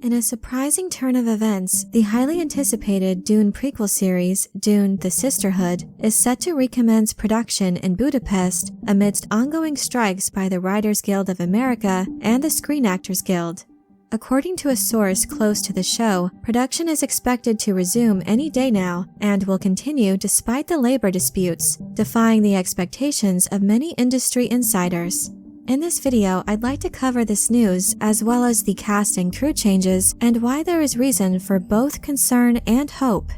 In a surprising turn of events, the highly anticipated Dune prequel series, Dune: The Sisterhood, is set to recommence production in Budapest amidst ongoing strikes by the Writers Guild of America and the Screen Actors Guild. According to a source close to the show, production is expected to resume any day now and will continue despite the labor disputes, defying the expectations of many industry insiders. In this video, I'd like to cover this news as well as the cast and crew changes and why there is reason for both concern and hope.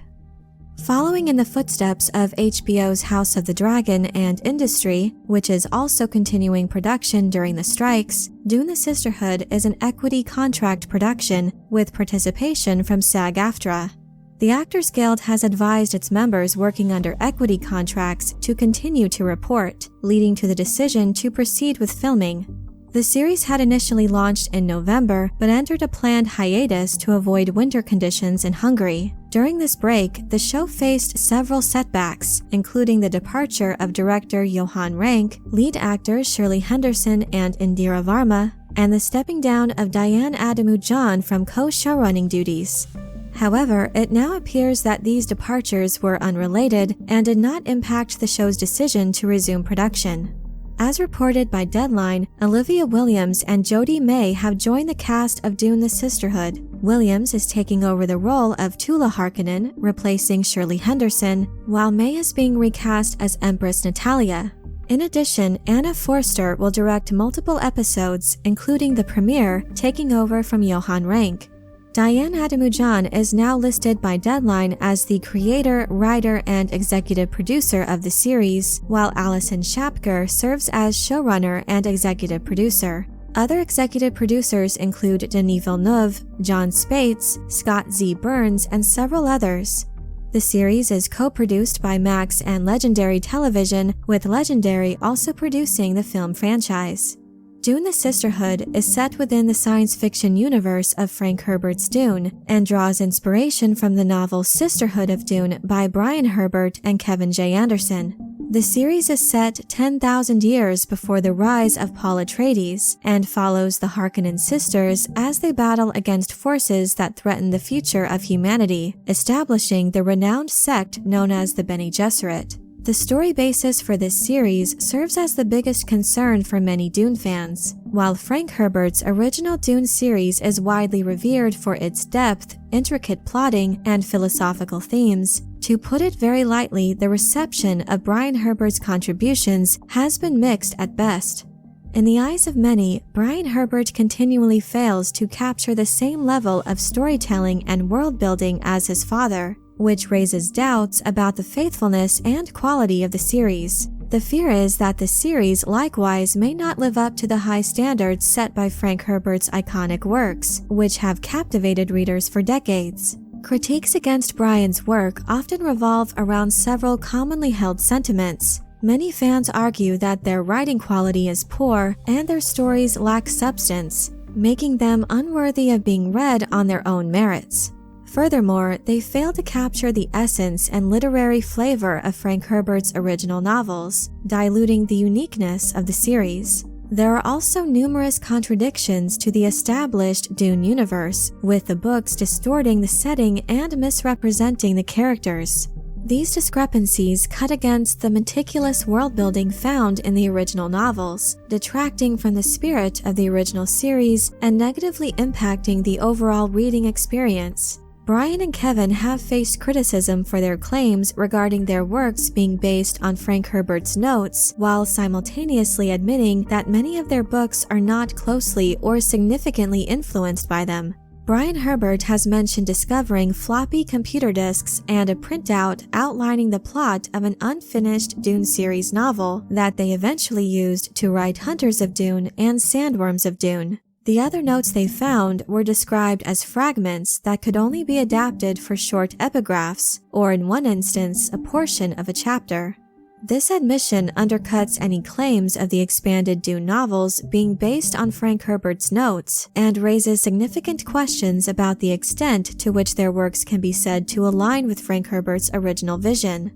Following in the footsteps of HBO's House of the Dragon and Industry, which is also continuing production during the strikes, Dune: The Sisterhood is an equity contract production with participation from SAG-AFTRA. The Actors Guild has advised its members working under equity contracts to continue to report, leading to the decision to proceed with filming. The series had initially launched in November, but entered a planned hiatus to avoid winter conditions in Hungary. During this break, the show faced several setbacks, including the departure of director Johan Renck, lead actors Shirley Henderson and Indira Varma, and the stepping down of Diane Adamu-John from co-showrunning duties. However, it now appears that these departures were unrelated and did not impact the show's decision to resume production. As reported by Deadline, Olivia Williams and Jodie May have joined the cast of Dune: The Sisterhood. Williams is taking over the role of Tula Harkonnen, replacing Shirley Henderson, while May is being recast as Empress Natalia. In addition, Anna Forster will direct multiple episodes, including the premiere, taking over from Johan Renck. Diane Adamu-John is now listed by Deadline as the creator, writer, and executive producer of the series, while Alison Schapker serves as showrunner and executive producer. Other executive producers include Denis Villeneuve, John Spates, Scott Z. Burns, and several others. The series is co-produced by Max and Legendary Television, with Legendary also producing the film franchise. Dune: The Sisterhood is set within the science fiction universe of Frank Herbert's Dune and draws inspiration from the novel Sisterhood of Dune by Brian Herbert and Kevin J. Anderson. The series is set 10,000 years before the rise of Paul Atreides and follows the Harkonnen sisters as they battle against forces that threaten the future of humanity, establishing the renowned sect known as the Bene Gesserit. The story basis for this series serves as the biggest concern for many Dune fans. While Frank Herbert's original Dune series is widely revered for its depth, intricate plotting, and philosophical themes, to put it very lightly, the reception of Brian Herbert's contributions has been mixed at best. In the eyes of many, Brian Herbert continually fails to capture the same level of storytelling and world-building as his father, which raises doubts about the faithfulness and quality of the series. The fear is that the series likewise may not live up to the high standards set by Frank Herbert's iconic works, which have captivated readers for decades. Critiques against Brian's work often revolve around several commonly held sentiments. Many fans argue that their writing quality is poor and their stories lack substance, making them unworthy of being read on their own merits. Furthermore, they fail to capture the essence and literary flavor of Frank Herbert's original novels, diluting the uniqueness of the series. There are also numerous contradictions to the established Dune universe, with the books distorting the setting and misrepresenting the characters. These discrepancies cut against the meticulous world-building found in the original novels, detracting from the spirit of the original series and negatively impacting the overall reading experience. Brian and Kevin have faced criticism for their claims regarding their works being based on Frank Herbert's notes, while simultaneously admitting that many of their books are not closely or significantly influenced by them. Brian Herbert has mentioned discovering floppy computer disks and a printout outlining the plot of an unfinished Dune series novel that they eventually used to write Hunters of Dune and Sandworms of Dune. The other notes they found were described as fragments that could only be adapted for short epigraphs, or in one instance, a portion of a chapter. This admission undercuts any claims of the expanded Dune novels being based on Frank Herbert's notes and raises significant questions about the extent to which their works can be said to align with Frank Herbert's original vision.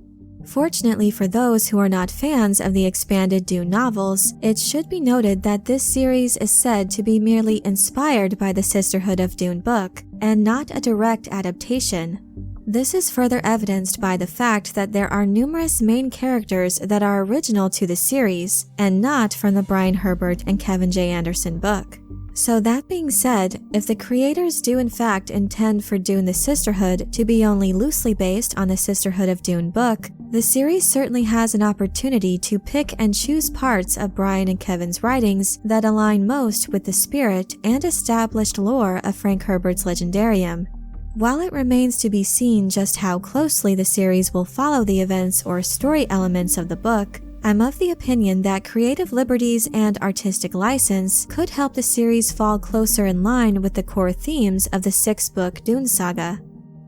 Fortunately for those who are not fans of the expanded Dune novels, it should be noted that this series is said to be merely inspired by the Sisterhood of Dune book, and not a direct adaptation. This is further evidenced by the fact that there are numerous main characters that are original to the series, and not from the Brian Herbert and Kevin J. Anderson book. So that being said, if the creators do in fact intend for Dune the Sisterhood to be only loosely based on the Sisterhood of Dune book, the series certainly has an opportunity to pick and choose parts of Brian and Kevin's writings that align most with the spirit and established lore of Frank Herbert's Legendarium. While it remains to be seen just how closely the series will follow the events or story elements of the book, I'm of the opinion that creative liberties and artistic license could help the series fall closer in line with the core themes of the 6-book Dune saga.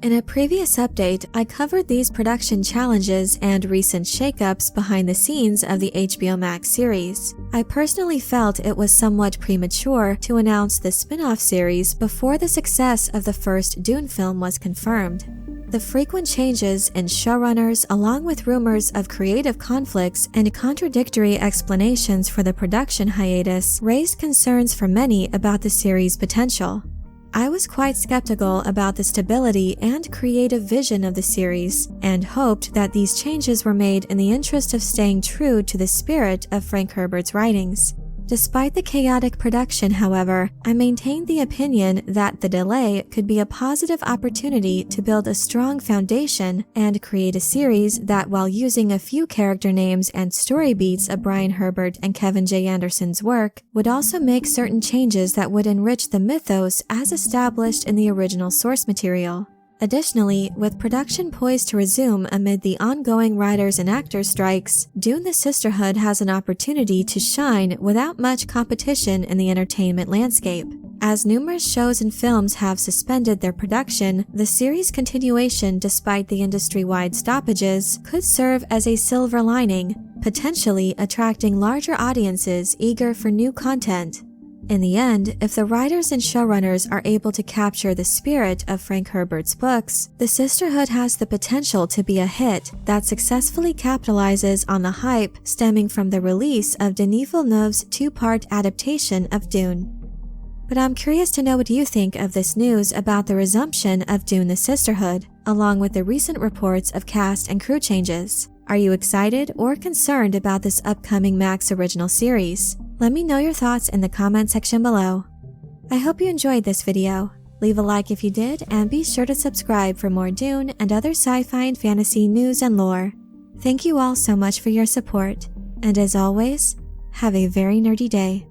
In a previous update, I covered these production challenges and recent shakeups behind the scenes of the HBO Max series. I personally felt it was somewhat premature to announce the spin-off series before the success of the first Dune film was confirmed. The frequent changes in showrunners, along with rumors of creative conflicts and contradictory explanations for the production hiatus, raised concerns for many about the series' potential. I was quite skeptical about the stability and creative vision of the series, and hoped that these changes were made in the interest of staying true to the spirit of Frank Herbert's writings. Despite the chaotic production, however, I maintained the opinion that the delay could be a positive opportunity to build a strong foundation and create a series that, while using a few character names and story beats of Brian Herbert and Kevin J. Anderson's work, would also make certain changes that would enrich the mythos as established in the original source material. Additionally, with production poised to resume amid the ongoing writers and actors strikes, Dune the Sisterhood has an opportunity to shine without much competition in the entertainment landscape. As numerous shows and films have suspended their production, the series' continuation despite the industry-wide stoppages could serve as a silver lining, potentially attracting larger audiences eager for new content. In the end, if the writers and showrunners are able to capture the spirit of Frank Herbert's books, the Sisterhood has the potential to be a hit that successfully capitalizes on the hype stemming from the release of Denis Villeneuve's 2-part adaptation of Dune. But I'm curious to know what you think of this news about the resumption of Dune the Sisterhood, along with the recent reports of cast and crew changes. Are you excited or concerned about this upcoming Max original series? Let me know your thoughts in the comment section below. I hope you enjoyed this video. Leave a like if you did, and be sure to subscribe for more Dune and other sci-fi and fantasy news and lore. Thank you all so much for your support, and as always, have a very nerdy day.